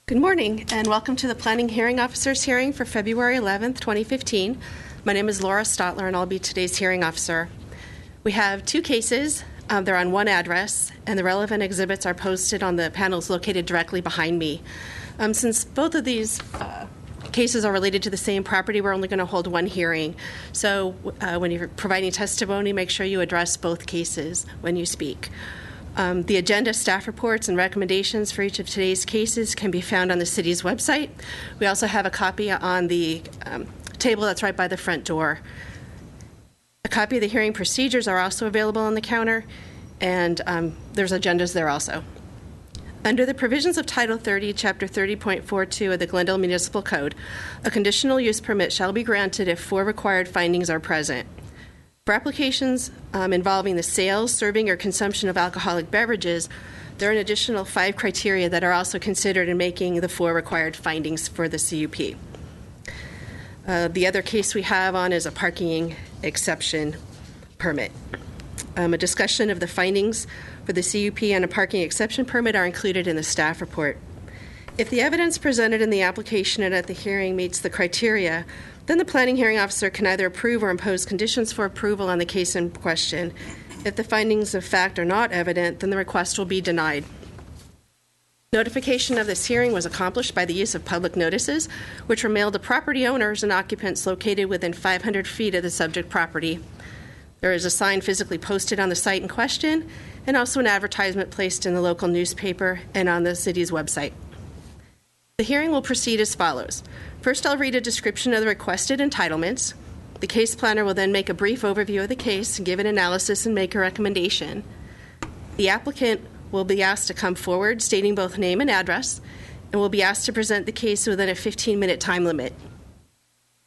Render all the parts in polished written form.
Good morning, and welcome to the Planning Hearing Officer's hearing for February 11th, 2015. My name is Laura Stotler, and I'll be today's hearing officer. We have two cases. They're on one address, and the relevant exhibits are posted on the panels located directly behind me. Since both of these cases are related to the same property, we're only going to hold one hearing. So when you're providing testimony, make sure you address both cases when you speak. The agenda, staff reports, and recommendations for each of today's cases can be found on the city's website. We also have a copy on the table that's right by the front door. A copy of the hearing procedures are also available on the counter, and there's agendas there also. Under the provisions of Title 30, Chapter 30.42 of the Glendale Municipal Code, a conditional use permit shall be granted if four required findings are present. For applications involving the sale, serving, or consumption of alcoholic beverages, there are an additional 5 criteria that are also considered in making the 4 required findings for the CUP. The other case we have on is a parking exception permit. A discussion of the findings for the CUP and a parking exception permit are included in the staff report. If the evidence presented in the application and at the hearing meets the criteria, then the planning hearing officer can either approve or impose conditions for approval on the case in question. If the findings of fact are not evident, then the request will be denied. Notification of this hearing was accomplished by the use of public notices, which were mailed to property owners and occupants located within 500 feet of the subject property. There is a sign physically posted on the site in question, and also an advertisement placed in the local newspaper and on the city's website. The hearing will proceed as follows. First, I'll read a description of the requested entitlements. The case planner will then make a brief overview of the case, give an analysis, and make a recommendation. The applicant will be asked to come forward, stating both name and address, and will be asked to present the case within a 15-minute time limit.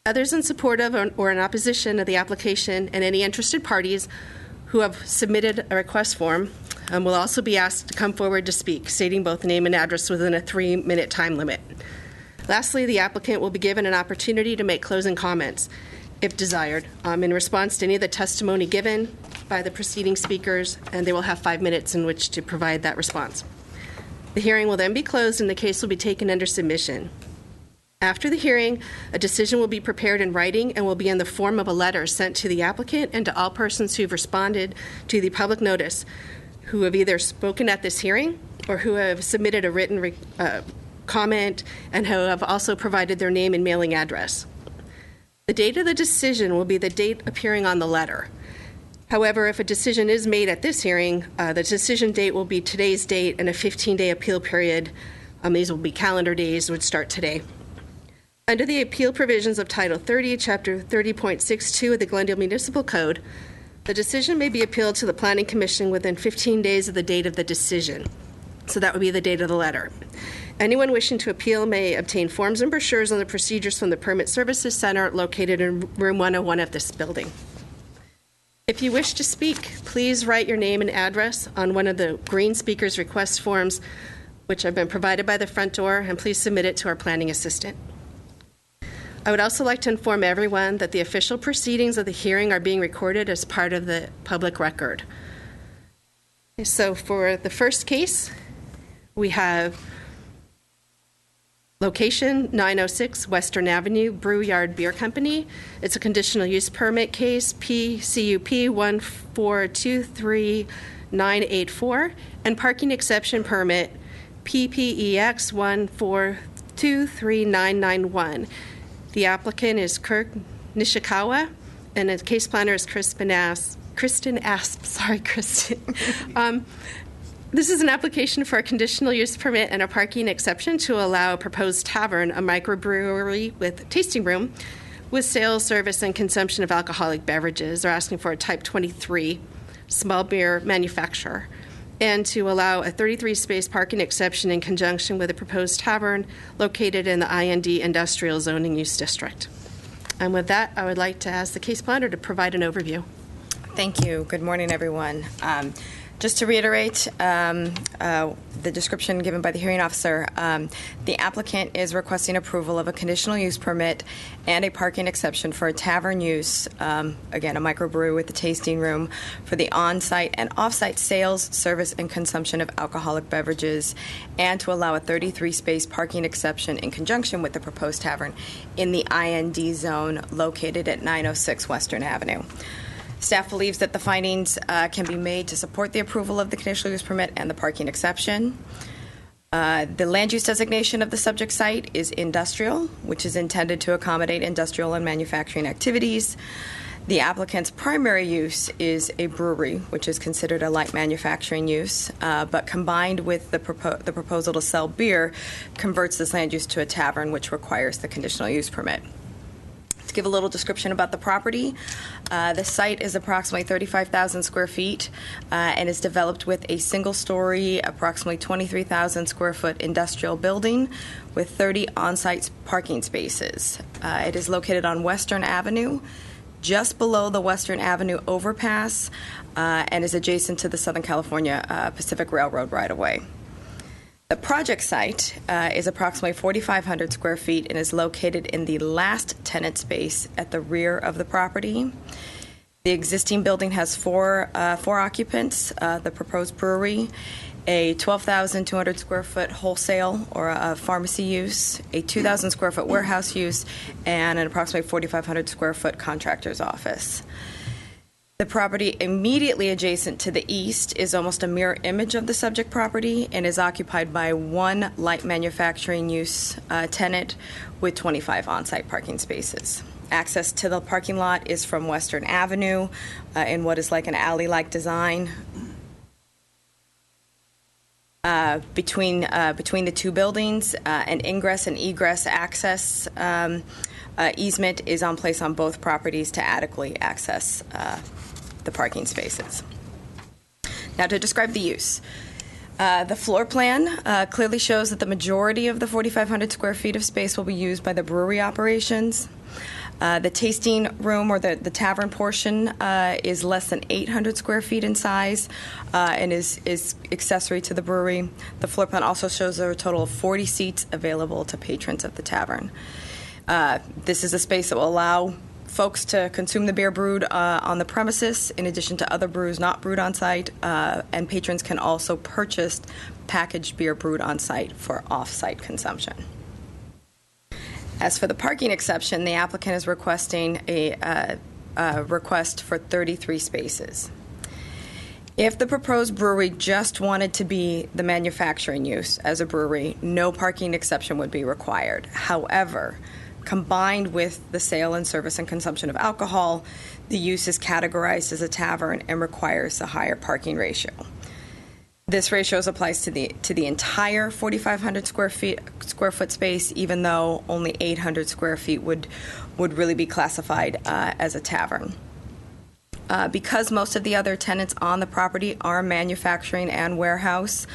Others in support of or in opposition of the application and any interested parties who have submitted a request form will also be asked to come forward to speak, stating both name and address within a 3-minute time limit. Lastly, the applicant will be given an opportunity to make closing comments, if desired, in response to any of the testimony given by the preceding speakers, and they will have 5 minutes in which to provide that response. The hearing will then be closed and the case will be taken under submission. After the hearing, a decision will be prepared in writing and will be in the form of a letter sent to the applicant and to all persons who have responded to the public notice, who have either spoken at this hearing or who have submitted a written comment and who have also provided their name and mailing address. The date of the decision will be the date appearing on the letter. However, if a decision is made at this hearing, the decision date will be today's date and a 15-day appeal period. These will be calendar days, would start today. Under the appeal provisions of Title 30, Chapter 30.62 of the Glendale Municipal Code, the decision may be appealed to the Planning Commission within 15 days of the date of the decision. So that would be the date of the letter. Anyone wishing to appeal may obtain forms and brochures on the procedures from the Permit Services Center located in room 101 of this building. If you wish to speak, please write your name and address on one of the green speaker's request forms, which have been provided by the front door, and please submit it to our planning assistant. I would also like to inform everyone that the official proceedings of the hearing are being recorded as part of the public record. So for the first case, we have location 906 Western Avenue Brew Yard Beer Company. It's a conditional use permit case PCUP 1423984 and parking exception permit PPEX 1423991. The applicant is Kirk Nishikawa, and the case planner is Kristen Asp. This is an application for a conditional use permit and a parking exception to allow a proposed tavern, a microbrewery with tasting room, with sales, service, and consumption of alcoholic beverages. They're asking for a Type 23 small beer manufacturer, and to allow a 33-space parking exception in conjunction with a proposed tavern located in the IND Industrial Zoning Use District. And with that, I would like to ask the case planner to provide an overview. Thank you. Good morning, everyone. Just to reiterate the description given by the hearing officer, the applicant is requesting approval of a conditional use permit and a parking exception for a tavern use, again, a microbrewery with a tasting room, for the on-site and off-site sales, service, and consumption of alcoholic beverages, and to allow a 33-space parking exception in conjunction with the proposed tavern in the IND zone located at 906 Western Avenue. Staff believes that the findings can be made to support the approval of the conditional use permit and the parking exception. The land use designation of the subject site is industrial, which is intended to accommodate industrial and manufacturing activities. The applicant's primary use is a brewery, which is considered a light manufacturing use, but combined with the proposal to sell beer, converts this land use to a tavern, which requires the conditional use permit. To give a little description about the property, the site is approximately 35,000 square feet and is developed with a single-story, approximately 23,000 square foot industrial building with 30 on-site parking spaces. It is located on Western Avenue, just below the Western Avenue overpass, and is adjacent to the Southern California Pacific Railroad right-of-way. The project site is approximately 4,500 square feet and is located in the last tenant space at the rear of the property. The existing building has four occupants, the proposed brewery, a 12,200 square foot wholesale or a pharmacy use, a 2,000 square foot warehouse use, and an approximately 4,500 square foot contractor's office. The property immediately adjacent to the east is almost a mirror image of the subject property and is occupied by one light manufacturing use tenant with 25 on-site parking spaces. Access to the parking lot is from Western Avenue in what is like an alley-like design. Between the two buildings, an ingress and egress access easement is in place on both properties to adequately access the parking spaces. Now, to describe the use. The floor plan clearly shows that the majority of the 4,500 square feet of space will be used by the brewery operations. The tasting room or the tavern portion is less than 800 square feet in size and is accessory to the brewery. The floor plan also shows there are a total of 40 seats available to patrons of the tavern. This is a space that will allow folks to consume the beer brewed on the premises in addition to other brews not brewed on site, and patrons can also purchase packaged beer brewed on site for off-site consumption. As for the parking exception, the applicant is requesting a request for 33 spaces. If the proposed brewery just wanted to be the manufacturing use as a brewery, no parking exception would be required. However, combined with the sale and service and consumption of alcohol, the use is categorized as a tavern and requires a higher parking ratio. This ratio applies to the entire 4,500 square foot space, even though only 800 square feet would really be classified as a tavern. Because most of the other tenants on the property are manufacturing and warehouse,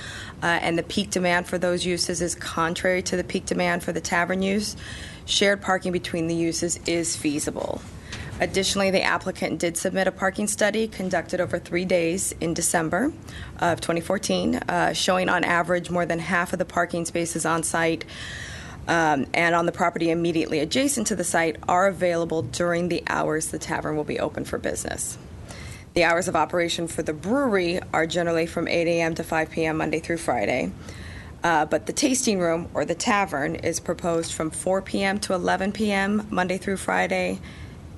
and the peak demand for those uses is contrary to the peak demand for the tavern use, shared parking between the uses is feasible. Additionally, the applicant did submit a parking study conducted over 3 days in December of 2014, showing on average more than half of the parking spaces on site and on the property immediately adjacent to the site are available during the hours the tavern will be open for business. The hours of operation for the brewery are generally from 8 a.m. to 5 p.m. Monday through Friday. But the tasting room, or the tavern, is proposed from 4 p.m. to 11 p.m. Monday through Friday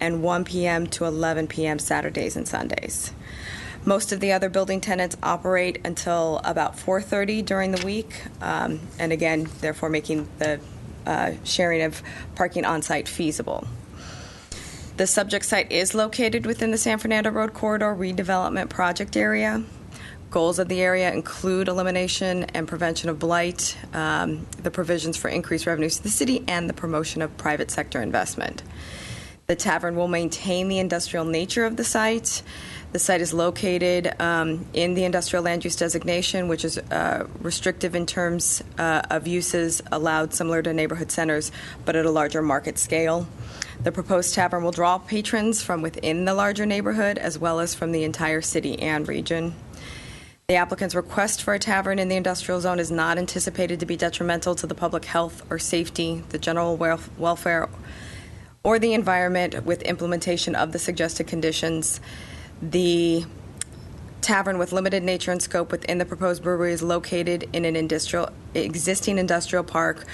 and 1 p.m. to 11 p.m. Saturdays and Sundays. Most of the other building tenants operate until about 4:30 during the week, and again, therefore making the sharing of parking on-site feasible. The subject site is located within the San Fernando Road Corridor redevelopment project area. Goals of the area include elimination and prevention of blight, the provisions for increased revenues to the city, and the promotion of private sector investment. The tavern will maintain the industrial nature of the site. The site is located in the industrial land use designation, which is restrictive in terms of uses allowed similar to neighborhood centers, but at a larger market scale. The proposed tavern will draw patrons from within the larger neighborhood as well as from the entire city and region. The applicant's request for a tavern in the industrial zone is not anticipated to be detrimental to the public health or safety, the general welfare, or the environment with implementation of the suggested conditions. The tavern with limited nature and scope within the proposed brewery is located in an existing industrial park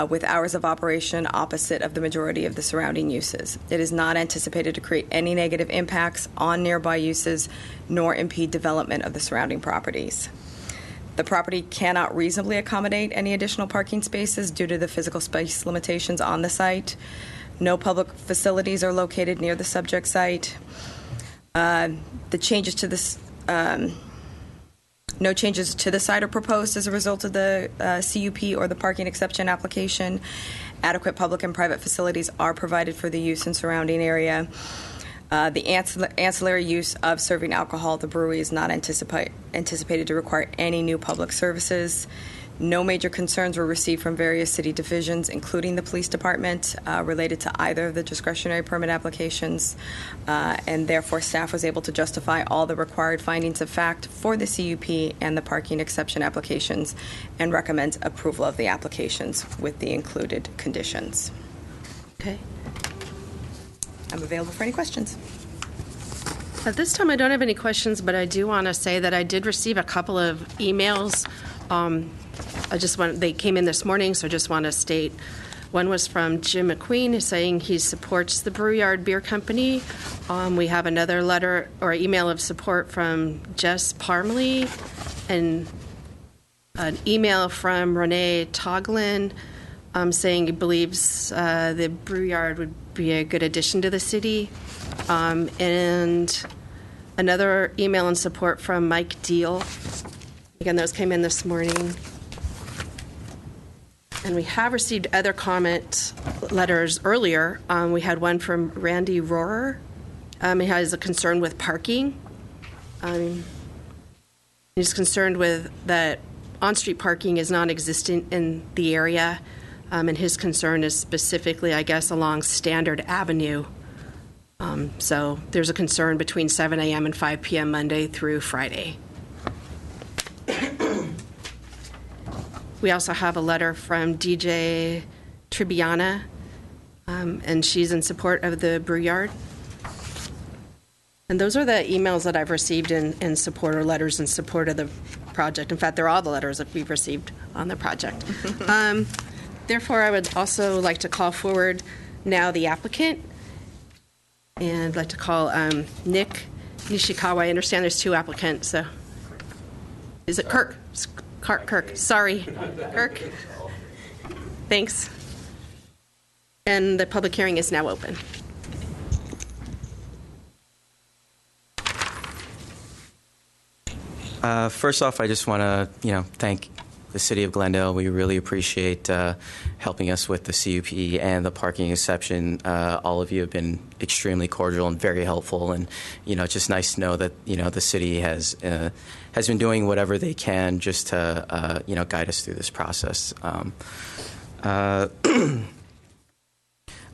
with hours of operation opposite of the majority of the surrounding uses. It is not anticipated to create any negative impacts on nearby uses nor impede development of the surrounding properties. The property cannot reasonably accommodate any additional parking spaces due to the physical space limitations on the site. No public facilities are located near the subject site. The changes to this No changes to the site are proposed as a result of the CUP or the parking exception application. Adequate public and private facilities are provided for the use and surrounding area. The ancillary use of serving alcohol at the brewery is not anticipated to require any new public services. No major concerns were received from various city divisions, including the police department, related to either of the discretionary permit applications, and therefore staff was able to justify all the required findings of fact for the CUP and the parking exception applications and recommends approval of the applications with the included conditions. Okay. I'm available for any questions. At this time, I don't have any questions, but I do want to say that I did receive a couple of emails. They came in this morning, so I just want to state. One was from Jim McQueen saying he supports the Brewyard Beer Company. We have another letter or email of support from Jess Parmley, and an email from Renee Toglin saying he believes the Brewyard would be a good addition to the city. And another email in support from Mike Deal. Again, those came in this morning. And we have received other comment letters earlier. We had one from Randy Rohrer. He has a concern with parking. He's concerned with that on-street parking is non-existent in the area. And his concern is specifically, I guess, along Standard Avenue. So there's a concern between 7 a.m. and 5 p.m. Monday through Friday. We also have a letter from DJ Tribiana, and she's in support of the Brewyard. And those are the emails that I've received in support, or letters in support of the project. In fact, they're all the letters that we've received on the project. Therefore, I would also like to call forward now the applicant, and I'd like to call Nick Nishikawa. I understand there's two applicants, so is it Kirk? Kirk, sorry. Kirk. Thanks. And the public hearing is now open. First off, I just want to, thank the City of Glendale. We really appreciate helping us with the CUP and the parking exception. All of you have been extremely cordial and very helpful, and it's just nice to know that the city has been doing whatever they can just to guide us through this process.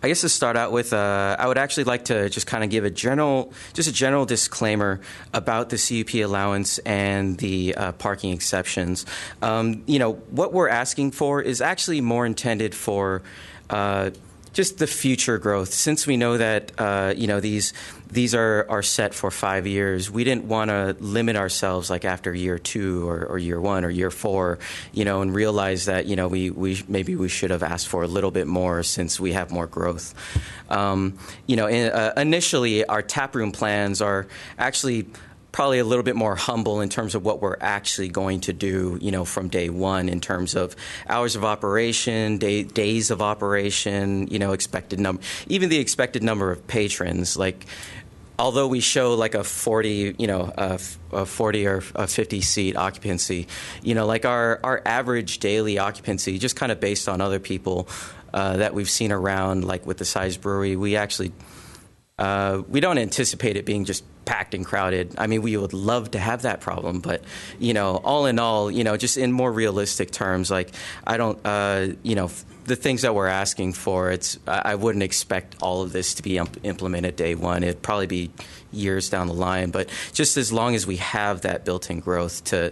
I guess to start out with, I would actually like to just kind of give a general disclaimer about the CUP allowance and the parking exceptions. What we're asking for is actually more intended for just the future growth. Since we know that these are set for 5 years, we didn't want to limit ourselves like after year 2 or year 1 or year 4, and realize that we should have asked for a little bit more since we have more growth. Initially our taproom plans are actually probably a little bit more humble in terms of what we're actually going to do, from day one in terms of hours of operation, days of operation, expected number, even the expected number of patrons. Like, although we show like a 40, a 40 or a 50 seat occupancy, like our average daily occupancy, just kind of based on other people that we've seen around, like with the size brewery, we actually we don't anticipate it being just packed and crowded. I mean, we would love to have that problem, but, all in all, just in more realistic terms, like, I don't, the things that we're asking for, I wouldn't expect all of this to be implemented day one. It'd probably be years down the line, but just as long as we have that built-in growth to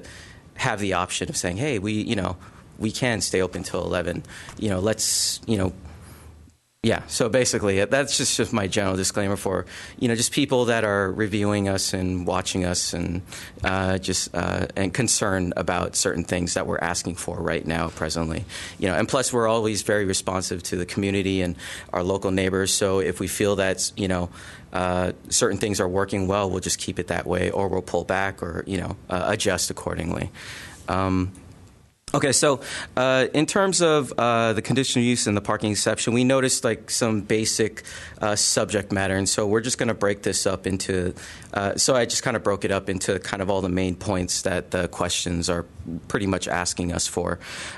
have the option of saying, hey, we can stay open till 11, let's, yeah, so basically that's just my general disclaimer for, just people that are reviewing us and watching us and and concerned about certain things that we're asking for right now presently. And plus we're always very responsive to the community and our local neighbors. So if we feel that, certain things are working well, we'll just keep it that way, or we'll pull back or, adjust accordingly. Okay, so in terms of the conditional use and the parking exception, we noticed like some basic subject matter, and so we're just going to break this up into. So I just kind of broke it up into kind of all the main points that the questions are pretty much asking us for.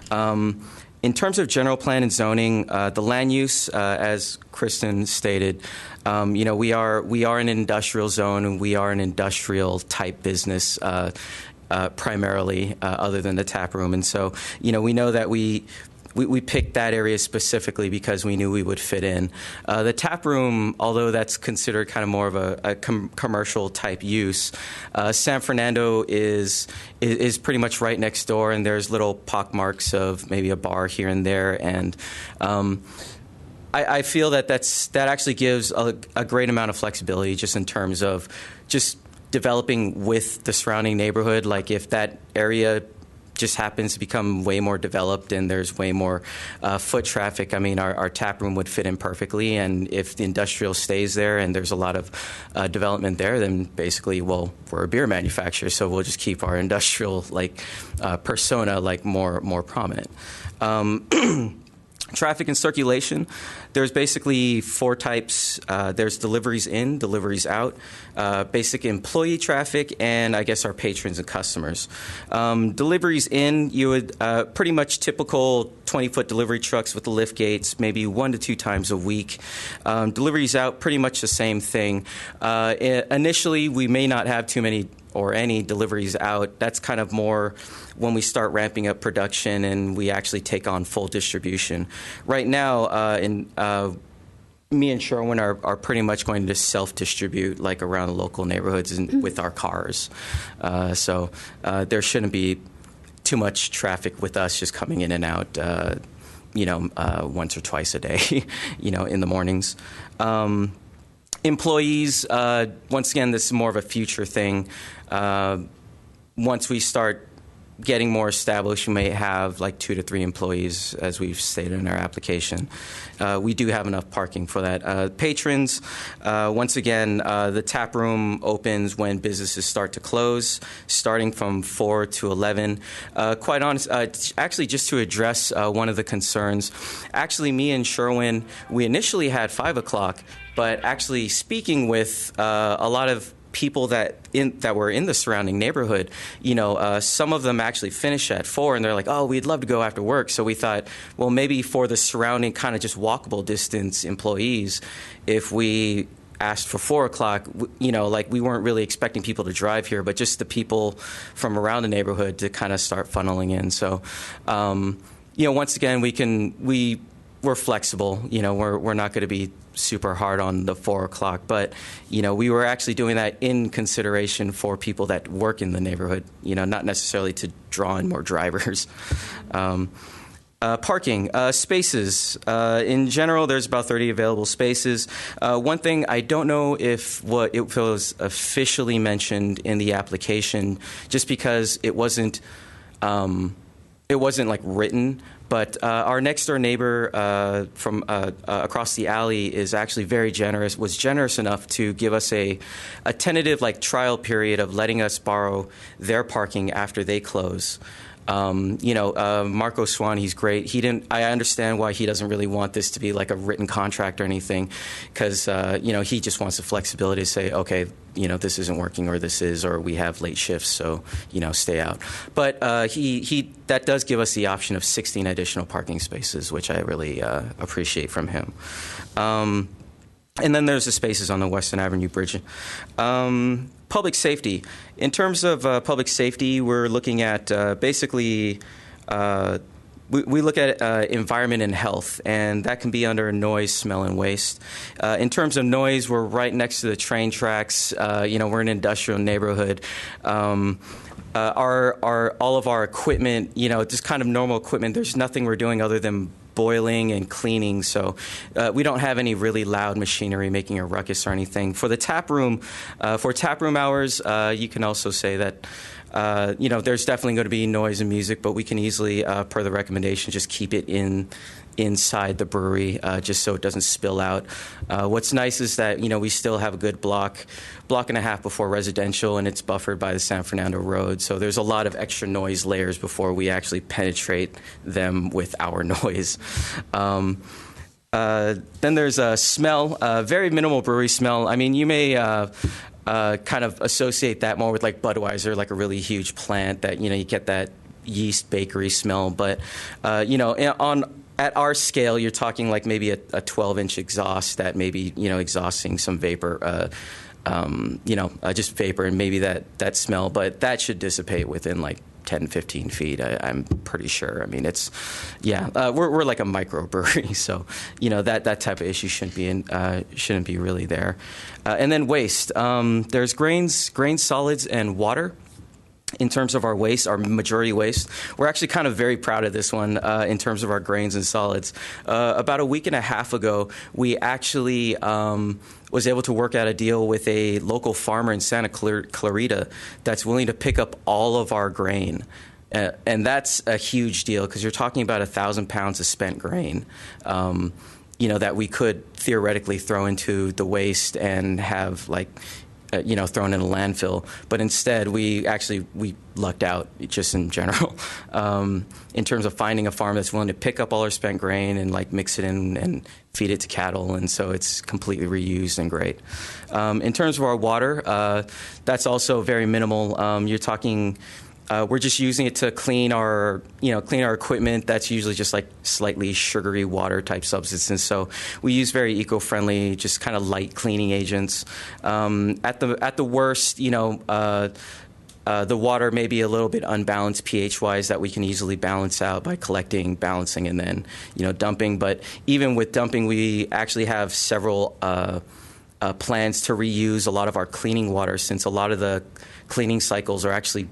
In terms of general plan and zoning, the land use, as Kristen stated, we are an industrial zone and we are an industrial type business. Primarily, other than the tap room. And so, we know that we picked that area specifically because we knew we would fit in. The tap room, although that's considered kind of more of a commercial type use, San Fernando is pretty much right next door, and there's little pockmarks of maybe a bar here and there. And I feel that actually gives a great amount of flexibility just in terms of just developing with the surrounding neighborhood. Like if that area just happens to become way more developed and there's way more foot traffic, I mean, our tap room would fit in perfectly. And if the industrial stays there and there's a lot of development there, then basically, well, we're a beer manufacturer, so we'll just keep our industrial persona more prominent. Traffic and circulation, there's basically four types. There's deliveries in, deliveries out, basic employee traffic, and I guess our patrons and customers. Deliveries in, you would pretty much typical 20-foot delivery trucks with the lift gates, maybe 1 to 2 times a week. Deliveries out, pretty much the same thing. Initially, we may not have too many or any deliveries out. That's kind of more when we start ramping up production and we actually take on full distribution. Right now, me and Sherwin are pretty much going to self-distribute like around the local neighborhoods and with our cars. So there shouldn't be too much traffic with us just coming in and out, once or twice a day, in the mornings. Employees, once again, this is more of a future thing. Once we start getting more established, we may have like 2 to 3 employees, as we've stated in our application. We do have enough parking for that. Patrons, once again, the tap room opens when businesses start to close, starting from 4 to 11. Quite honest, actually, just to address one of the concerns, actually, me and Sherwin, we initially had 5 o'clock, but actually speaking with a lot of people that were in the surrounding neighborhood, some of them actually finish at 4, and they're like, oh, we'd love to go after work. So we thought, well, maybe for the surrounding kind of just walkable distance employees, if we asked for 4 o'clock, we weren't really expecting people to drive here, but just the people from around the neighborhood to kind of start funneling in. So, once again, we're flexible. We're not going to be super hard on the 4 o'clock, but we were actually doing that in consideration for people that work in the neighborhood. Not necessarily to draw in more drivers. Parking spaces. In general, there's about 30 available spaces. One thing I don't know if it was officially mentioned in the application, just because it wasn't like written. But our next door neighbor from across the alley is actually was generous enough to give us a tentative trial period of letting us borrow their parking after they close. Marco Swan, he's great. I understand why he doesn't really want this to be like a written contract or anything, because, he just wants the flexibility to say, okay, this isn't working, or this is, or we have late shifts, so, stay out. But that does give us the option of 16 additional parking spaces, which I really appreciate from him. And then there's the spaces on the Western Avenue Bridge. Public safety. In terms of public safety, we're looking at basically, we look at environment and health, and that can be under noise, smell, and waste. In terms of noise, we're right next to the train tracks. We're in an industrial neighborhood. All of our equipment, just kind of normal equipment, there's nothing we're doing other than boiling and cleaning, so we don't have any really loud machinery making a ruckus or anything. For the tap room hours, you can also say that there's definitely going to be noise and music, but we can easily, per the recommendation, just keep it inside the brewery, just so it doesn't spill out. What's nice is that we still have a good block and a half before residential, and it's buffered by the San Fernando Road. So there's a lot of extra noise layers before we actually penetrate them with our noise. Then there's a smell, very minimal brewery smell. I mean, you may kind of associate that more with like Budweiser, like a really huge plant that you get that yeast bakery smell, but at our scale, you're talking like maybe a 12-inch exhaust that maybe, exhausting some vapor, just vapor and maybe that smell. But that should dissipate within like 10, 15 feet, I'm pretty sure. I mean, we're like a microbrewery, so, that type of issue shouldn't be really there. And then waste. There's grains, solids, and water. In terms of our waste, our majority waste, we're actually kind of very proud of this one in terms of our grains and solids. About a week and a half ago, we actually was able to work out a deal with a local farmer in Santa Clarita that's willing to pick up all of our grain. And that's a huge deal because you're talking about 1,000 pounds of spent grain. That we could theoretically throw into the waste and have thrown in a landfill, but instead we lucked out just in general in terms of finding a farm that's willing to pick up all our spent grain and mix it in and feed it to cattle, and so it's completely reused and great. In terms of our water, that's also very minimal. You're talking. We're just using it to clean our equipment. That's usually just like slightly sugary water type substances. So we use very eco-friendly, just kind of light cleaning agents. At the worst, the water may be a little bit unbalanced pH-wise that we can easily balance out by collecting, balancing, and then dumping. But even with dumping, we actually have several plans to reuse a lot of our cleaning water, since a lot of the cleaning cycles are actually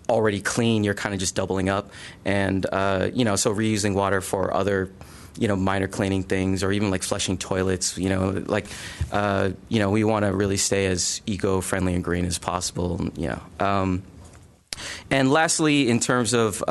already clean. You're kind of just doubling up, and so reusing water for other minor cleaning things, or even like flushing toilets. We want to really stay as eco-friendly and green as possible. And lastly, in terms of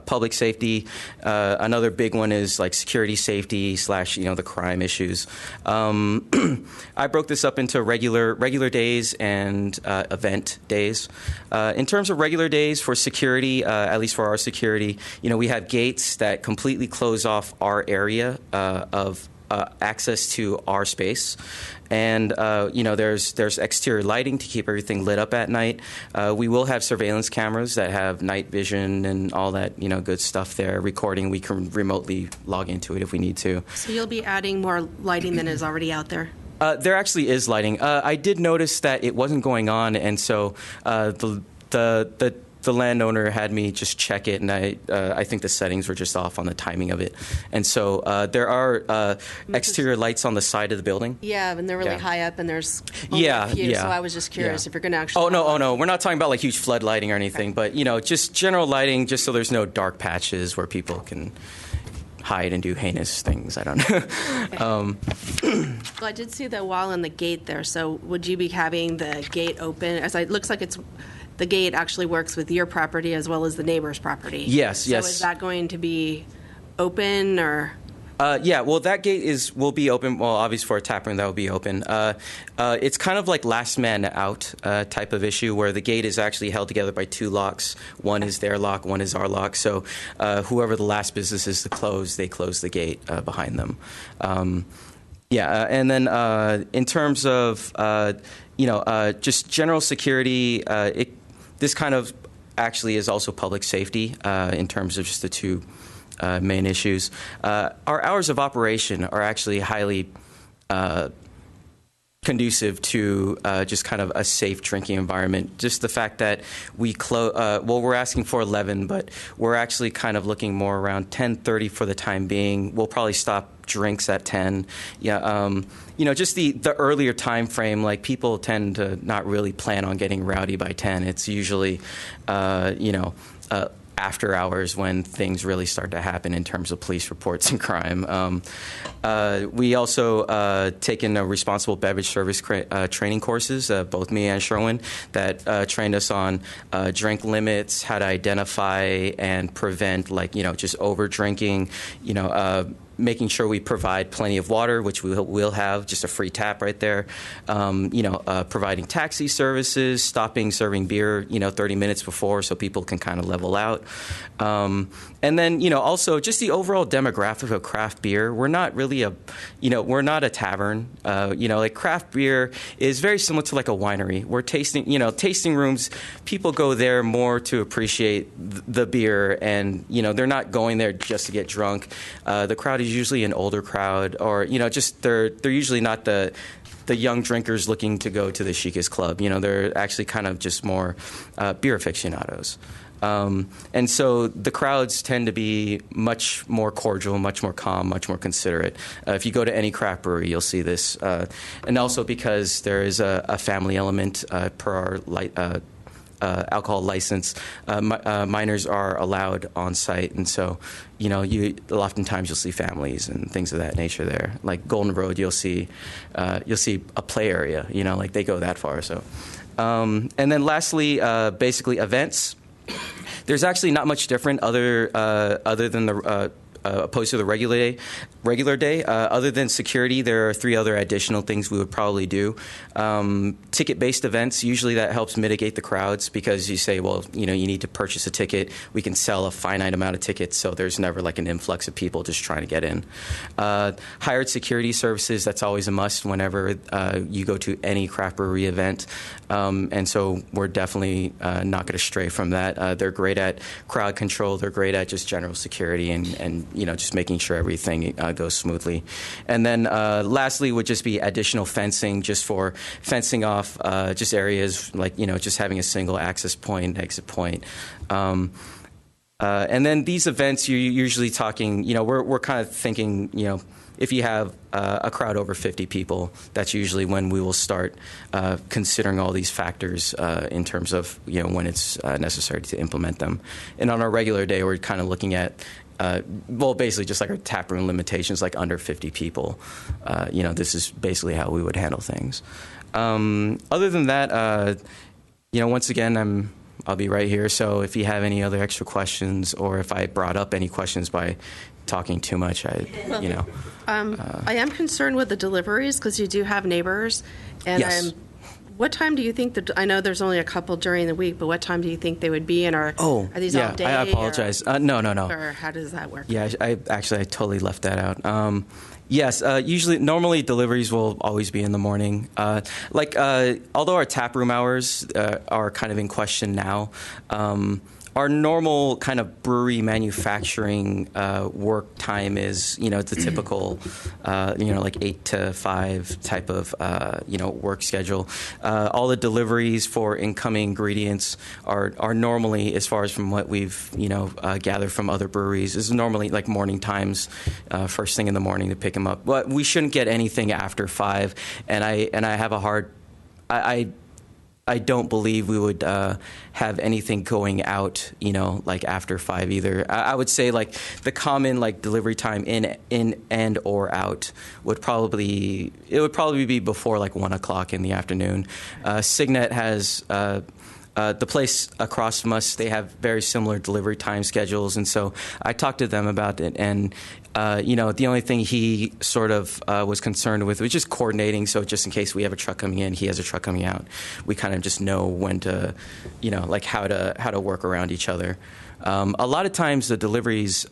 public safety, another big one is like security safety / the crime issues. I broke this up into regular days and event days. In terms of regular days for security, at least for our security, we have gates that completely close off our area of access to our space. And, there's exterior lighting to keep everything lit up at night. We will have surveillance cameras that have night vision and all that, good stuff there. Recording, we can remotely log into it if we need to. So you'll be adding more lighting than is already out there? There actually is lighting. I did notice that it wasn't going on, and so the landowner had me just check it, and I think the settings were just off on the timing of it. And so there are exterior lights on the side of the building. Yeah, and they're really high up, and there's only a few, so I was just curious if you're going to actually... Oh, no. We're not talking about like huge flood lighting or anything, but, just general lighting, just so there's no dark patches where people can hide and do heinous things. I don't know. Well, I did see the wall and the gate there, so would you be having the gate open? It looks like the gate actually works with your property as well as the neighbor's property. Yes. So is that going to be open, or? Well, that gate will be open. Well, obviously for a tap room, that will be open. It's kind of like last man out type of issue, where the gate is actually held together by two locks. One is their lock, one is our lock. So whoever the last business is to close, they close the gate behind them. And then in terms of just general security, this kind of actually is also public safety in terms of just the two main issues. Our hours of operation are actually highly conducive to just kind of a safe drinking environment. Just the fact that we we're asking for 11, but we're actually kind of looking more around 10:30 for the time being. We'll probably stop drinks at 10. Yeah, just the earlier time frame, like people tend to not really plan on getting rowdy by 10. It's usually, after hours when things really start to happen in terms of police reports and crime. We also take in responsible beverage service training courses, both me and Sherwin, that trained us on drink limits, how to identify and prevent, just over drinking, making sure we provide plenty of water, which we'll have, just a free tap right there. Providing taxi services, stopping serving beer, 30 minutes before so people can kind of level out. And then, also just the overall demographic of craft beer. We're not really we're not a tavern. Craft beer is very similar to like a winery. We're tasting rooms. People go there more to appreciate the beer, and, they're not going there just to get drunk. The crowd is usually an older crowd, or they're usually not the young drinkers looking to go to the chicest club. They're actually kind of just more beer aficionados. And so the crowds tend to be much more cordial, much more calm, much more considerate. If you go to any craft brewery, you'll see this. And also because there is a family element per our alcohol license, minors are allowed on site, and so oftentimes you'll see families and things of that nature there. Like Golden Road, you'll see a play area. They go that far. So, and then lastly, basically events. There's actually not much different other than the opposed to the regular day. Other than security, there are 3 other additional things we would probably do. Ticket-based events, usually that helps mitigate the crowds, because you say, well, you need to purchase a ticket. We can sell a finite amount of tickets, so there's never like an influx of people just trying to get in. Hired security services, that's always a must whenever you go to any craft brewery event. And so we're definitely not going to stray from that. They're great at crowd control. They're great at just general security and just making sure everything goes smoothly. And then lastly would just be additional fencing, just for fencing off just areas like, just having a single access point, exit point. And then these events, you're usually talking, we're kind of thinking, if you have a crowd over 50 people, that's usually when we will start considering all these factors in terms of, when it's necessary to implement them. And on our regular day, we're kind of looking at basically just like our tap room limitations, like under 50 people. This is basically how we would handle things. Other than that, once again, I'll be right here. So if you have any other extra questions, or if I brought up any questions by talking too much, I am concerned with the deliveries, because you do have neighbors. And yes. What time do you think I know there's only a couple during the week, but what time do you think they would be in? Are these all day? I apologize. No. Or how does that work? Yeah, I totally left that out. Yes, normally deliveries will always be in the morning. Although our tap room hours are kind of in question now, our normal kind of brewery manufacturing work time is, the typical, like 8 to 5 type of, work schedule. All the deliveries for incoming ingredients are normally, as far as from what we've, gathered from other breweries, is normally like morning times, first thing in the morning to pick them up. But we shouldn't get anything after 5, and I have a hard, I don't believe we would have anything going out, like after 5 either. I would say like the common like delivery time in and or out would probably be before like 1 o'clock in the afternoon. Signet has the place across from us, they have very similar delivery time schedules, and so I talked to them about it, and the only thing he sort of was concerned with was just coordinating, so just in case we have a truck coming in, he has a truck coming out, we kind of just know when to, like how to work around each other. A lot of times the deliveries,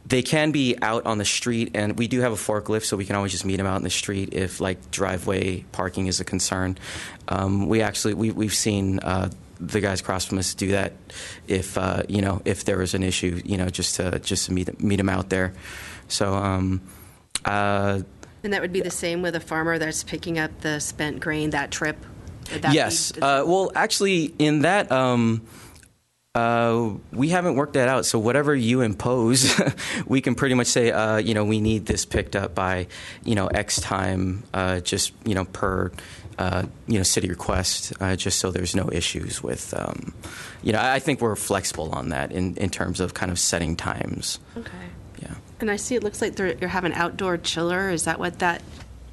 they can be out on the street, and we do have a forklift, so we can always just meet them out in the street if like driveway parking is a concern. We've seen the guys across from us do that if if there was an issue, just to meet them out there. So And that would be the same with a farmer that's picking up the spent grain, that trip? Would that Yes. be Well, actually, in that, we haven't worked that out. So whatever you impose, we can pretty much say, we need this picked up by, X time, just, per, city request, just so there's no issues with, I think we're flexible on that in terms of kind of setting times. Okay. Yeah. And I see it looks like you have an outdoor chiller. Is that what that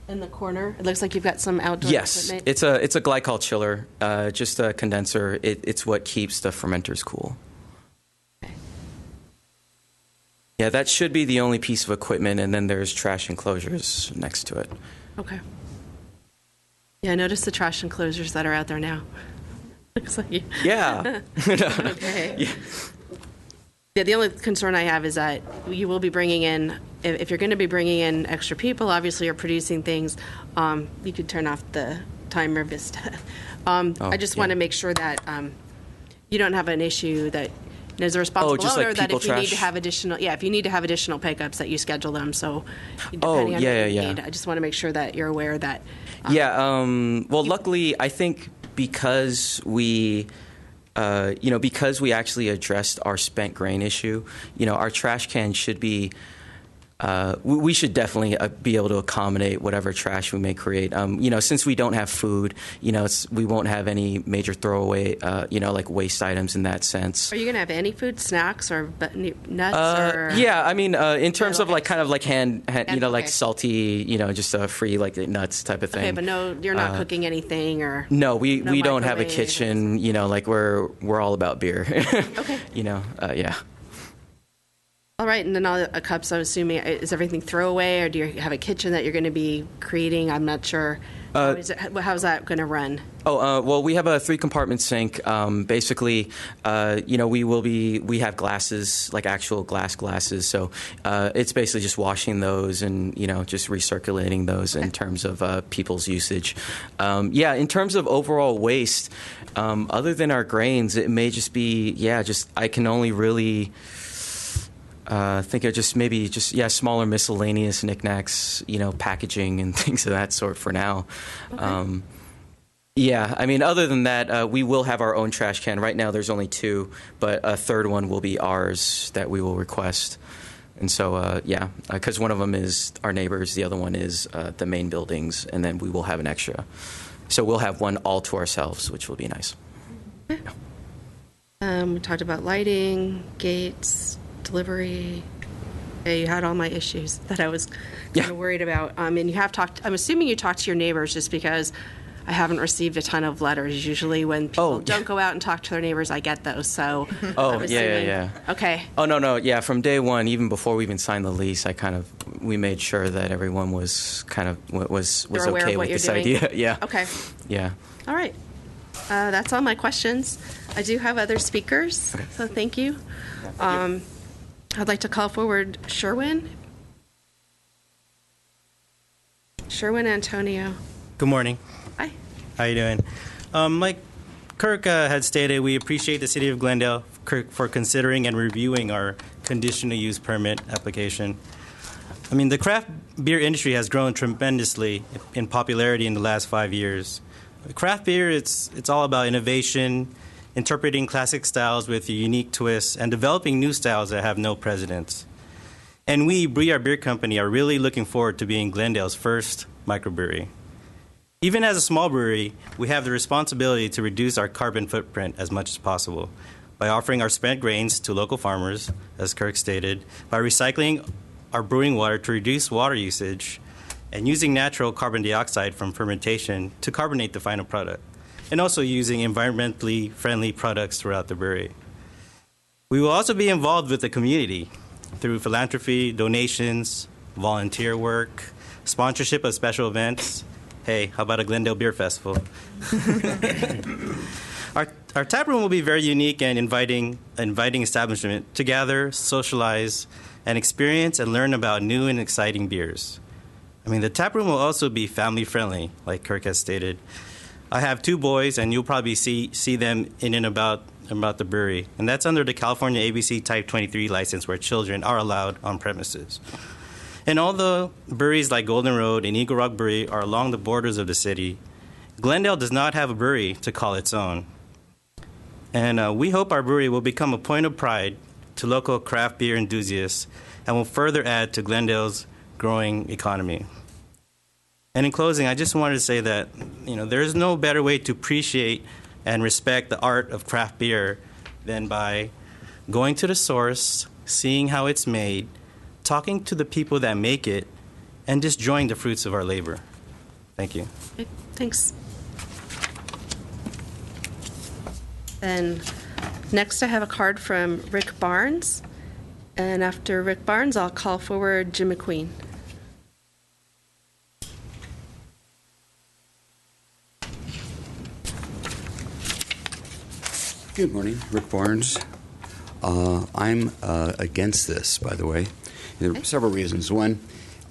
in the corner? It looks like you've got some outdoor Yes, equipment. it's a glycol chiller, just a condenser. It's what keeps the fermenters cool. Okay. Yeah, that should be the only piece of equipment, and then there's trash enclosures next to it. Okay. Yeah, I noticed the trash enclosures that are out there now. Looks like you. Yeah. Okay. Yeah. Yeah, the only concern I have is that you will be bringing in, if you're going to be bringing in extra people, obviously you're producing things, you could turn off the timer Vista. I just want to make sure that you don't have an issue that as a responsible just owner like that if you people need to trash? have additional pickups that you schedule them. So depending on what you need, I just want to make sure that you're aware that. Well, luckily, I think because we actually addressed our spent grain issue, our trash can should be, we should definitely be able to accommodate whatever trash we may create. Since we don't have food, we won't have any major throwaway, like waste items in that sense. Are you going to have any food, snacks or nuts? Or? Yeah, I mean, in terms of okay. like kind of like hand Okay. like salty, just free like nuts type of thing. Okay, but no, you're not cooking anything or. No, we don't have a microwave. kitchen. Like we're all about beer. Okay. Yeah. All right, and then all the cups, I'm assuming, is everything throwaway, or do you have a kitchen that you're going to be creating? I'm not sure. How's that going to run? Well, we have a 3-compartment sink. Basically, we have glasses, like actual glasses. So it's basically just washing those and, just recirculating those in terms of people's usage. In terms of overall waste, other than our grains, it may just be, I can only really think of smaller miscellaneous knickknacks, packaging and things of that sort for now. Okay. I mean, other than that, we will have our own trash can. Right now there's only 2, but a third one will be ours that we will request. And so, because one of them is our neighbors, the other one is the main buildings, and then we will have an extra. So we'll have one all to ourselves, which will be nice. We talked about lighting, gates, delivery. Yeah, you had all my issues that I was kind of worried about. And you have talked, I'm assuming you talked to your neighbors just because I haven't received a ton of letters. Usually when people don't go out and talk to their neighbors, I get those. So yeah. Okay. Oh, no. Yeah, from day one, even before we even signed the lease, we made sure that everyone was kind of was okay with this idea. Yeah. Okay. Yeah. All right. That's all my questions. I do have other speakers, so thank you. I'd like to call forward Sherwin. Sherwin Antonio. Good morning. Hi. How you doing? Like Kirk had stated, we appreciate the City of Glendale for considering and reviewing our conditional use permit application. I mean, the craft beer industry has grown tremendously in popularity in the last 5 years. Craft beer, it's all about innovation, interpreting classic styles with a unique twist, and developing new styles that have no precedents. And we, Brie Beer Company, are really looking forward to being Glendale's first microbrewery. Even as a small brewery, we have the responsibility to reduce our carbon footprint as much as possible by offering our spent grains to local farmers, as Kirk stated, by recycling our brewing water to reduce water usage, and using natural carbon dioxide from fermentation to carbonate the final product, and also using environmentally friendly products throughout the brewery. We will also be involved with the community through philanthropy, donations, volunteer work, sponsorship of special events. Hey, how about a Glendale Beer Festival? Our tap room will be very unique and inviting establishment to gather, socialize, and experience and learn about new and exciting beers. I mean, the tap room will also be family friendly, like Kirk has stated. I have 2 boys, and you'll probably see them in and about the brewery, and that's under the California ABC Type 23 license, where children are allowed on premises. And although breweries like Golden Road and Eagle Rock Brewery are along the borders of the city, Glendale does not have a brewery to call its own. And we hope our brewery will become a point of pride to local craft beer enthusiasts and will further add to Glendale's growing economy. And in closing, I just wanted to say that, there is no better way to appreciate and respect the art of craft beer than by going to the source, seeing how it's made, talking to the people that make it, and just enjoying the fruits of our labor. Thank you. Okay, thanks. And next I have a card from Rick Barnes. And after Rick Barnes, I'll call forward Jim McQueen. Good morning, Rick Barnes. I'm against this, by the way. There are several reasons. One,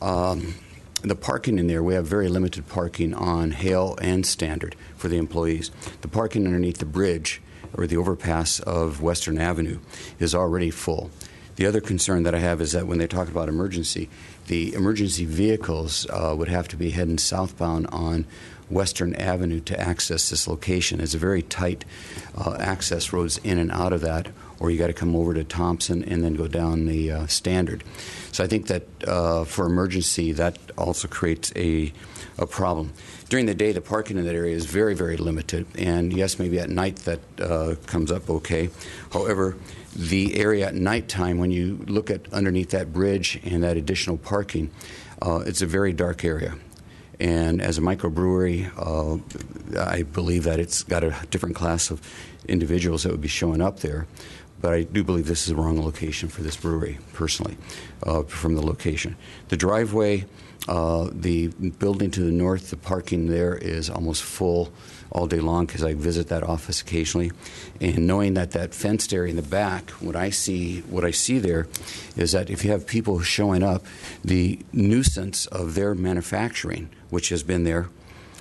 the parking in there, we have very limited parking on Hale and Standard for the employees. The parking underneath the bridge or the overpass of Western Avenue is already full. The other concern that I have is that when they talk about emergency, the emergency vehicles would have to be heading southbound on Western Avenue to access this location. It's a very tight access roads in and out of that, or you got to come over to Thompson and then go down the Standard. So I think that for emergency, that also creates a problem. During the day, the parking in that area is very, very limited, and yes, maybe at night that comes up okay. However, the area at nighttime, when you look at underneath that bridge and that additional parking, it's a very dark area. And as a microbrewery, I believe that it's got a different class of individuals that would be showing up there. But I do believe this is the wrong location for this brewery, personally, from the location. The driveway, the building to the north, the parking there is almost full all day long because I visit that office occasionally. And knowing that that fenced area in the back, what I see there is that if you have people showing up, the nuisance of their manufacturing, which has been there,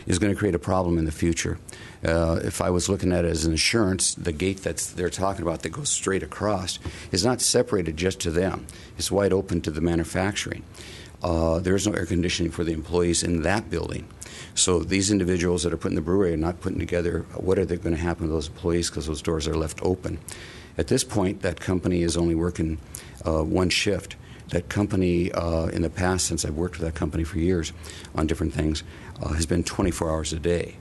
is going to create a problem in the future. If I was looking at it as an insurance, the gate that they're talking about that goes straight across is not separated just to them. It's wide open to the manufacturing. There is no air conditioning for the employees in that building. So these individuals that are putting the brewery are not putting together what are they going to happen to those employees because those doors are left open. At this point, that company is only working one shift. That company, in the past, since I've worked with that company for years on different things, has been 24 hours a day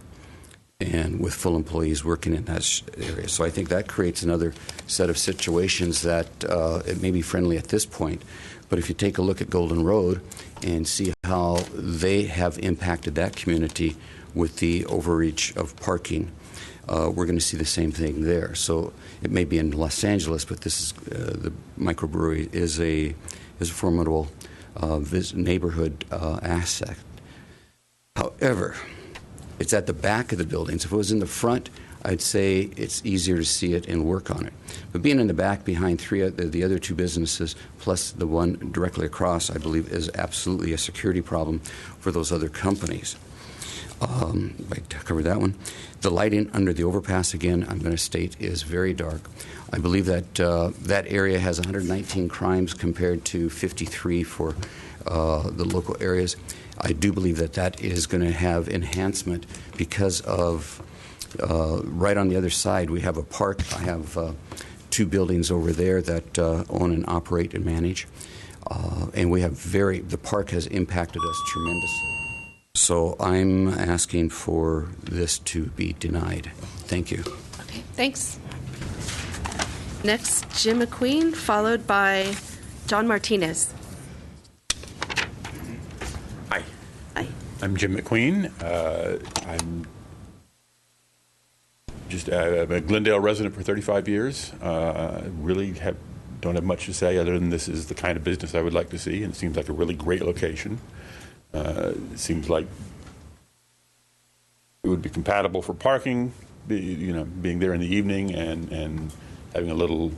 and with full employees working in that area. So I think that creates another set of situations that it may be friendly at this point. But if you take a look at Golden Road and see how they have impacted that community with the overreach of parking, we're going to see the same thing there. So it may be in Los Angeles, but this is the microbrewery is a formidable neighborhood asset. However, it's at the back of the buildings. If it was in the front, I'd say it's easier to see it and work on it. But being in the back behind the other two businesses, plus the one directly across, I believe is absolutely a security problem for those other companies. I covered that one. The lighting under the overpass, again, I'm going to state, is very dark. I believe that that area has 119 crimes compared to 53 for the local areas. I do believe that that is going to have enhancement because of right on the other side we have a park. I have two buildings over there that own and operate and manage. And we have the park has impacted us tremendously. So I'm asking for this to be denied. Thank you. Okay, thanks. Next, Jim McQueen, followed by John Martinez. Hi. Hi. I'm Jim McQueen. I'm just a Glendale resident for 35 years. Really don't have much to say other than this is the kind of business I would like to see, and it seems like a really great location. It seems like it would be compatible for parking, being there in the evening and having a little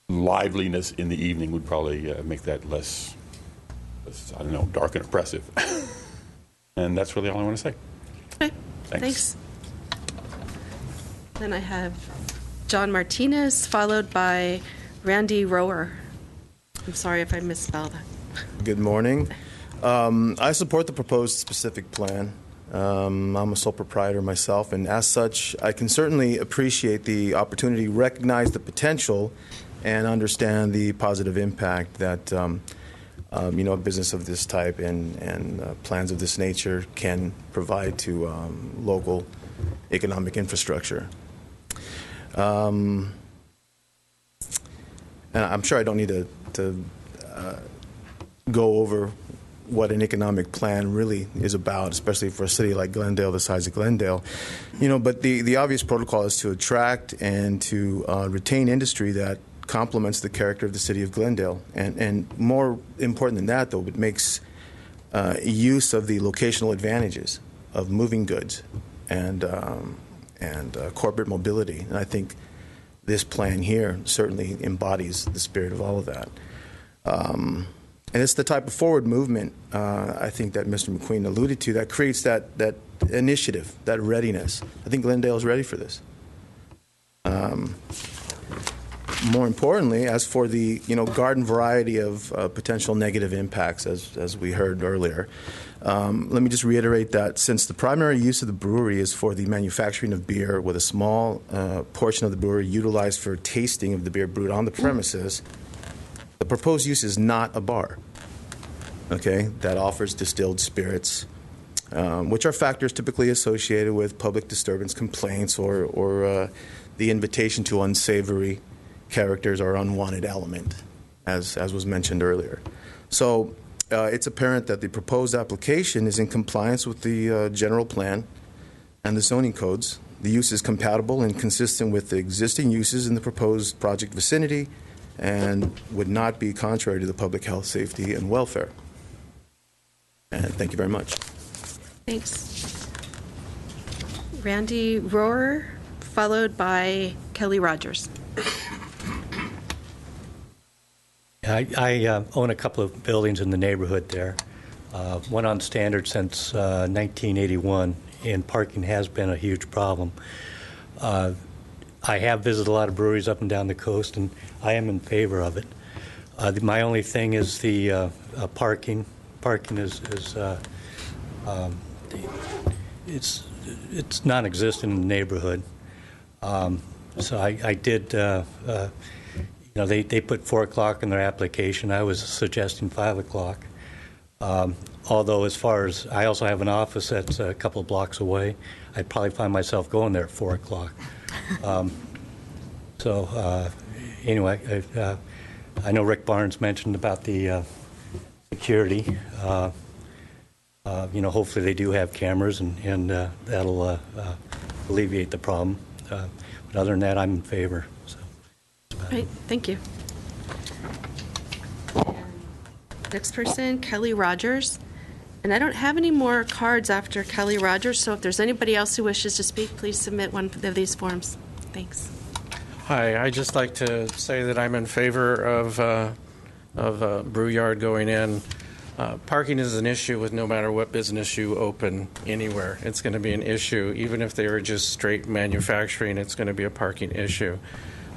liveliness in the evening would probably make that less, I don't know, dark and oppressive. And that's really all I want to say. Okay, thanks. Then I have John Martinez, followed by Randy Rower. I'm sorry if I misspelled that. Good morning. I support the proposed specific plan. I'm a sole proprietor myself, and as such, I can certainly appreciate the opportunity, recognize the potential, and understand the positive impact that a business of this type and plans of this nature can provide to local economic infrastructure. And I'm sure I don't need to go over what an economic plan really is about, especially for a city like Glendale, the size of Glendale. But the obvious protocol is to attract and to retain industry that complements the character of the city of Glendale. And more important than that, though, it makes use of the locational advantages of moving goods and corporate mobility. And I think this plan here certainly embodies the spirit of all of that. And it's the type of forward movement, I think, that Mr. McQueen alluded to that creates that initiative, that readiness. I think Glendale is ready for this. More importantly, as for the garden variety of potential negative impacts, as we heard earlier, let me just reiterate that since the primary use of the brewery is for the manufacturing of beer, with a small portion of the brewery utilized for tasting of the beer brewed on the premises, the proposed use is not a bar, okay, that offers distilled spirits, which are factors typically associated with public disturbance complaints or the invitation to unsavory characters or unwanted element, as was mentioned earlier. So it's apparent that the proposed application is in compliance with the general plan and the zoning codes. The use is compatible and consistent with the existing uses in the proposed project vicinity and would not be contrary to the public health, safety, and welfare. And thank you very much. Thanks. Randy Rohrer, followed by Kelly Rogers. I own a couple of buildings in the neighborhood there, one on standard since 1981, and parking has been a huge problem. I have visited a lot of breweries up and down the coast, and I am in favor of it. My only thing is the parking. Parking is it's non-existent in the neighborhood. So I did. They put 4 o'clock in their application. I was suggesting 5 o'clock. Although, as far as I also have an office that's a couple of blocks away, I'd probably find myself going there at 4 o'clock. Anyway, I know Rick Barnes mentioned about the security. Hopefully they do have cameras, and that'll alleviate the problem. But other than that, I'm in favor. So. Right, thank you. Next person, Kelly Rogers. And I don't have any more cards after Kelly Rogers, so if there's anybody else who wishes to speak, please submit one of these forms. Thanks. Hi, I'd just like to say that I'm in favor of a brew yard going in. Parking is an issue with no matter what business you open anywhere. It's going to be an issue. Even if they were just straight manufacturing, it's going to be a parking issue.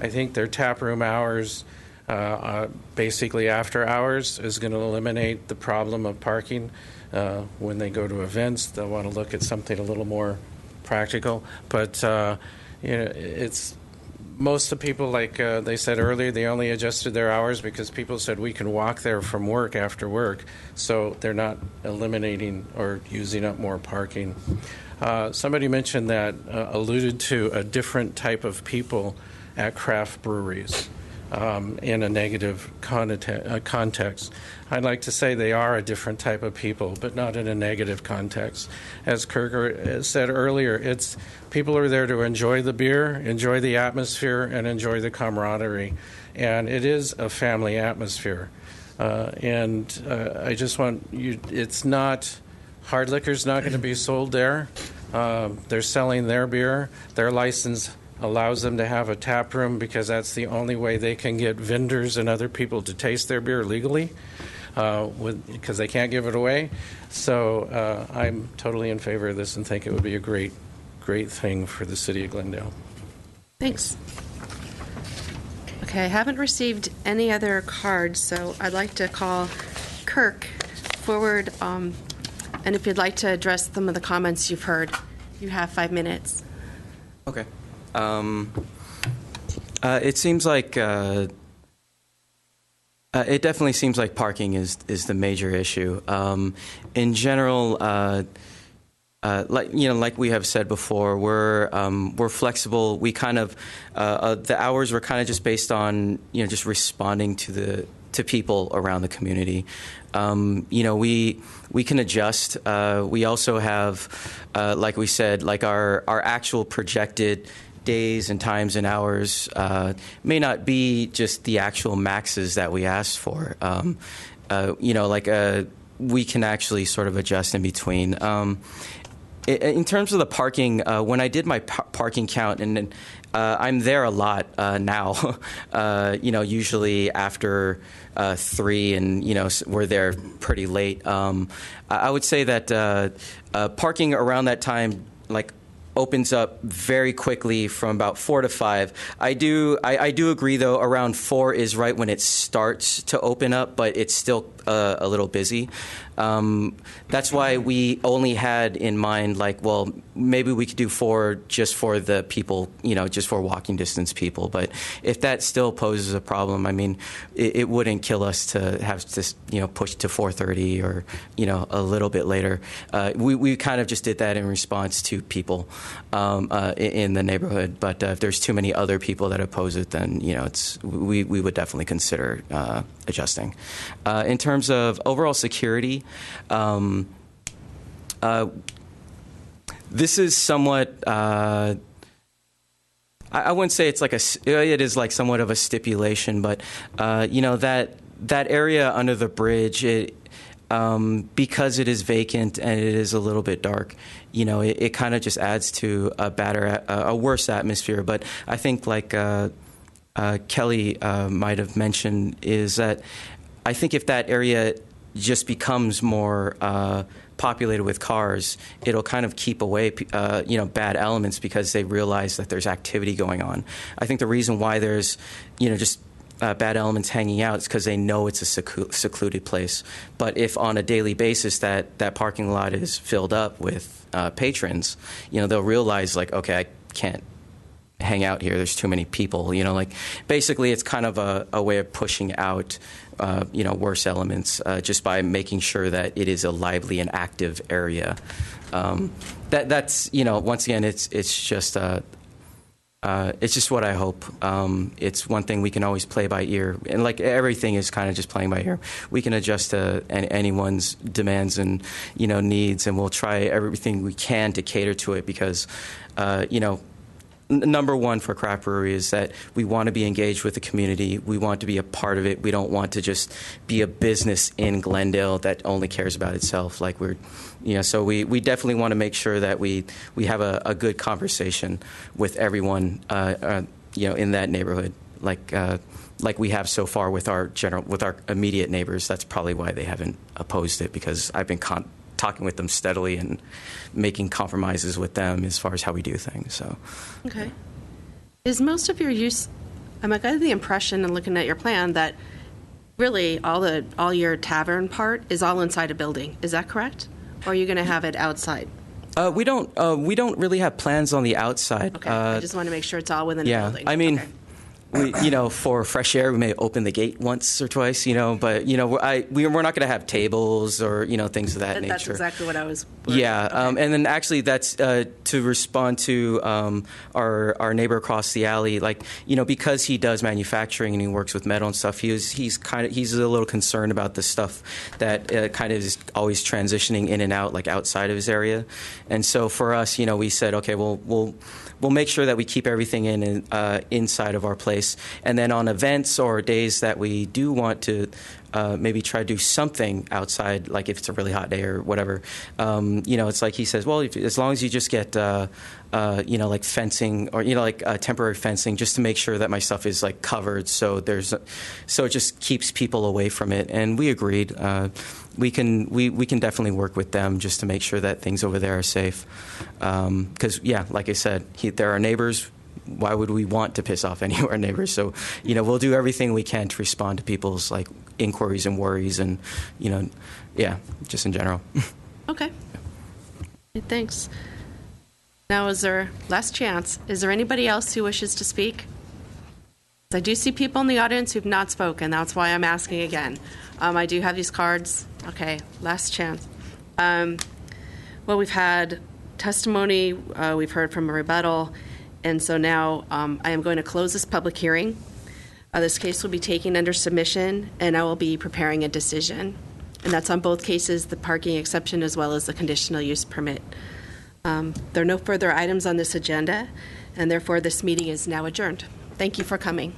I think their tap room hours, basically after hours, is going to eliminate the problem of parking. When they go to events, they'll want to look at something a little more practical. But it's most of the people, like they said earlier, they only adjusted their hours because people said we can walk there from work after work. So they're not eliminating or using up more parking. Somebody mentioned that, alluded to a different type of people at craft breweries in a negative context. I'd like to say they are a different type of people, but not in a negative context. As Kirk said earlier, it's people are there to enjoy the beer, enjoy the atmosphere, and enjoy the camaraderie. And it is a family atmosphere. I just want you, it's not, hard liquor's not going to be sold there. They're selling their beer. Their license allows them to have a tap room because that's the only way they can get vendors and other people to taste their beer legally, because they can't give it away. So I'm totally in favor of this and think it would be a great thing for the city of Glendale. Thanks. Okay, I haven't received any other cards, so I'd like to call Kirk forward, and if you'd like to address some of the comments you've heard, you have 5 minutes. Okay. It seems like it definitely seems like parking is the major issue. In general, like we have said before, we're flexible. We kind of the hours were kind of just based on just responding to people around the community. We can adjust. We also have, like we said, like our actual projected days and times and hours may not be just the actual maxes that we asked for. We can actually sort of adjust in between. In terms of the parking, when I did my parking count, and I'm there a lot now, usually after 3, and we're there pretty late. I would say that parking around that time, like, opens up very quickly from about 4 to 5. I do agree, though, around 4 is right when it starts to open up, but it's still a little busy. That's why we only had in mind, like, well, maybe we could do 4 just for the people, just for walking distance people. But if that still poses a problem, I mean, it wouldn't kill us to have to, push to 4:30 or, a little bit later. We kind of just did that in response to people in the neighborhood. But if there's too many other people that oppose it, then, we would definitely consider adjusting. In terms of overall security, this is somewhat, I wouldn't say it's like it is like somewhat of a stipulation, but, that area under the bridge, because it is vacant and it is a little bit dark, it kind of just adds to a worse atmosphere. But I think, like Kelly might have mentioned, is that I think if that area just becomes more populated with cars, it'll kind of keep away, bad elements, because they realize that there's activity going on. I think the reason why there's, just bad elements hanging out is because they know it's a secluded place. But if on a daily basis that parking lot is filled up with patrons, they'll realize, like, okay, I can't hang out here. There's too many people. Basically, it's kind of a way of pushing out worse elements just by making sure that it is a lively and active area. That's once again, it's just what I hope. It's one thing we can always play by ear, and like everything is kind of just playing by ear. We can adjust to anyone's demands and needs, and we'll try everything we can to cater to it, because number one for craft brewery is that we want to be engaged with the community. We want to be a part of it. We don't want to just be a business in Glendale that only cares about itself. Like so we definitely want to make sure that we have a good conversation with everyone, in that neighborhood. Like we have so far with our immediate neighbors. That's probably why they haven't opposed it, because I've been talking with them steadily and making compromises with them as far as how we do things. So, okay, is most of your use? I got the impression, in looking at your plan, that really all your tavern part is all inside a building. Is that correct, or are you going to have it outside? We don't really have plans on the outside. Okay, I just want to make sure it's all within the building. I mean. Okay. We, for fresh air, we may open the gate once or twice, but we're not going to have tables or things of that nature. That's exactly what I was. Yeah, okay. And then actually, that's to respond to our neighbor across the alley. Like because he does manufacturing and he works with metal and stuff, he's a little concerned about the stuff that kind of is always transitioning in and out, like outside of his area. And so for us, we said, okay, we'll make sure that we keep everything inside of our place. And then on events or days that we do want to maybe try to do something outside, like if it's a really hot day or whatever, it's like he says, well, as long as you just get, like fencing or, temporary fencing, just to make sure that my stuff is like covered. So it just keeps people away from it. And we agreed. We can definitely work with them just to make sure that things over there are safe. Because, like I said, they're our neighbors. why would we want to piss off any of our neighbors? So, we'll do everything we can to respond to people's like inquiries and worries, and just in general. Okay. Thanks. Now, is there last chance? Is there anybody else who wishes to speak? I do see people in the audience who've not spoken. That's why I'm asking again. I do have these cards. Okay, last chance. Well, we've had testimony. We've heard from a rebuttal. And so now I am going to close this public hearing. This case will be taken under submission, and I will be preparing a decision. And that's on both cases, the parking exception as well as the conditional use permit. There are no further items on this agenda, and therefore this meeting is now adjourned. Thank you for coming.